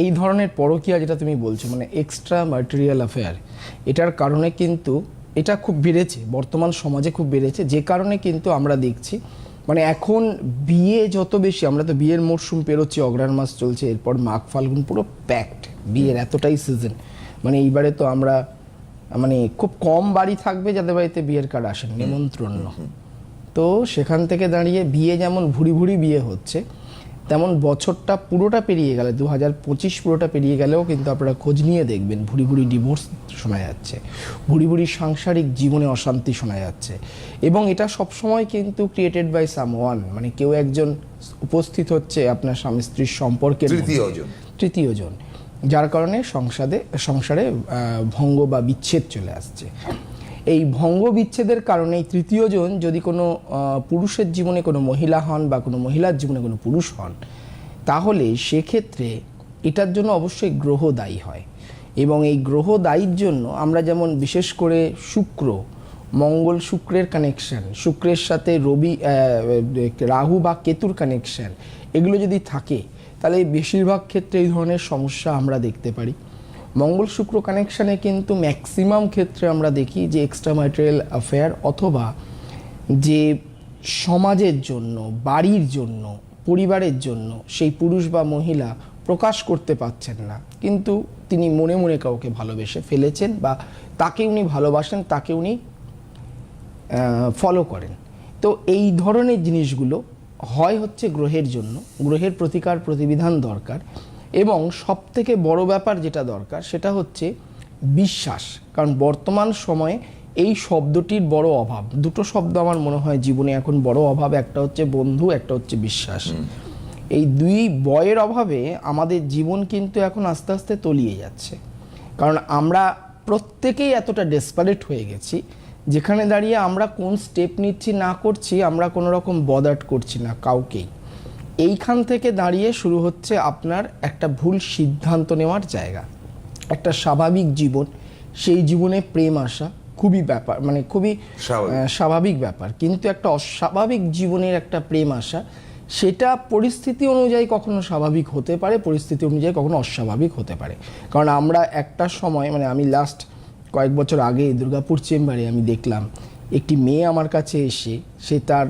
এই ধরনের পরকীয়া যেটা তুমি বলছো মানে এক্সট্রা ম্যাটেরিয়াল অ্যাফেয়ার, এটার কারণে কিন্তু এটা খুব বেড়েছে, বর্তমান সমাজে খুব বেড়েছে, যে কারণে কিন্তু আমরা দেখছি মানে এখন বিয়ে যত বেশি, আমরা তো বিয়ের মরশুম পেরোচ্ছি, অগ্রহায়ণ মাস চলছে, এরপর মাঘ ফাল্গুন পুরো প্যাকড, বিয়ের এতটাই সিজন। মানে এইবারে তো আমরা মানে খুব কম বাড়ি থাকবে যাদের বাড়িতে বিয়ের কার্ড আসেন, নিমন্ত্রণ। তো সেখান থেকে দাঁড়িয়ে বিয়ে যেমন ভুরি ভুরি বিয়ে হচ্ছে, তেমন বছরটা পুরোটা পেরিয়ে গেলে 2025 পুরোটা পেরিয়ে গেলেও কিন্তু আপনারা খোঁজ নিয়ে দেখবেন ভুরি ভুরি ডিভোর্স শোনা যাচ্ছে, ভুরি ভুরি সাংসারিক জীবনে অশান্তি শোনা যাচ্ছে। এবং এটা সবসময় কিন্তু ক্রিয়েটেড বাই সামওয়ান, মানে কেউ একজন উপস্থিত হচ্ছে আপনার স্বামী স্ত্রীর সম্পর্কের তৃতীয় জন, যার কারণে সংসারে ভঙ্গ বা বিচ্ছেদ চলে আসছে। এই ভঙ্গ বিচ্ছেদের কারণে এই তৃতীয় জন যদি কোনো পুরুষের জীবনে কোনো মহিলা হন বা কোনো মহিলার জীবনে কোনো পুরুষ হন, তাহলে সেক্ষেত্রে এটার জন্য অবশ্যই গ্রহ দায়ী হয়। এবং এই গ্রহ দায়ীর জন্য আমরা যেমন বিশেষ করে মঙ্গল শুক্রের কানেকশন, শুক্রের সাথে রাহু বা কেতুর কানেকশন, এগুলো যদি থাকে তাহলে বেশিরভাগ ক্ষেত্রে এই ধরনের সমস্যা আমরা দেখতে পারি। মঙ্গল শুক্র কানেকশানে কিন্তু ম্যাক্সিমাম ক্ষেত্রে আমরা দেখি যে এক্সট্রা ম্যাটেরিয়াল অ্যাফেয়ার অথবা যে সমাজের জন্য, বাড়ির জন্য, পরিবারের জন্য সেই পুরুষ বা মহিলা প্রকাশ করতে পারছেন না, কিন্তু তিনি মনে মনে কাউকে ভালোবেসে ফেলেছেন বা তাকে উনি ভালোবাসেন, তাকে উনি ফলো করেন। তো এই ধরনের জিনিসগুলো হচ্ছে গ্রহের জন্য, গ্রহের প্রতিকার প্রতিবিধান দরকার। এবং সবথেকে বড় ব্যাপার যেটা দরকার সেটা হচ্ছে বিশ্বাস। কারণ বর্তমান সময়ে এই শব্দটির বড় অভাব, দুটো শব্দ আমার মনে হয় জীবনে এখন বড় অভাব, একটা হচ্ছে বন্ধু, একটা হচ্ছে বিশ্বাস। এই দুই বয়ের অভাবে আমাদের জীবন কিন্তু এখন আস্তে আস্তে তলিয়ে যাচ্ছে। কারণ আমরা প্রত্যেকেই এতটা ডেসপারেট হয়ে গেছি, যেখানে দাঁড়িয়ে আমরা কোন স্টেপ নিচ্ছি না করছি আমরা কোনো রকম বদার্ট করছি না কাউকেই। এইখান থেকে দাঁড়িয়ে শুরু হচ্ছে আপনার একটা ভুল সিদ্ধান্ত নেওয়ার জায়গা। একটা স্বাভাবিক জীবন, সেই জীবনে প্রেম আসা খুবই স্বাভাবিক ব্যাপার, কিন্তু একটা অস্বাভাবিক জীবনের একটা প্রেম আসা, সেটা পরিস্থিতি অনুযায়ী কখনো স্বাভাবিক হতে পারে, পরিস্থিতি অনুযায়ী কখনো অস্বাভাবিক হতে পারে। কারণ আমরা একটা সময় মানে আমি লাস্ট কয়েক বছর আগে দুর্গাপুর চেম্বারে আমি দেখলাম একটি মেয়ে আমার কাছে এসে সে তার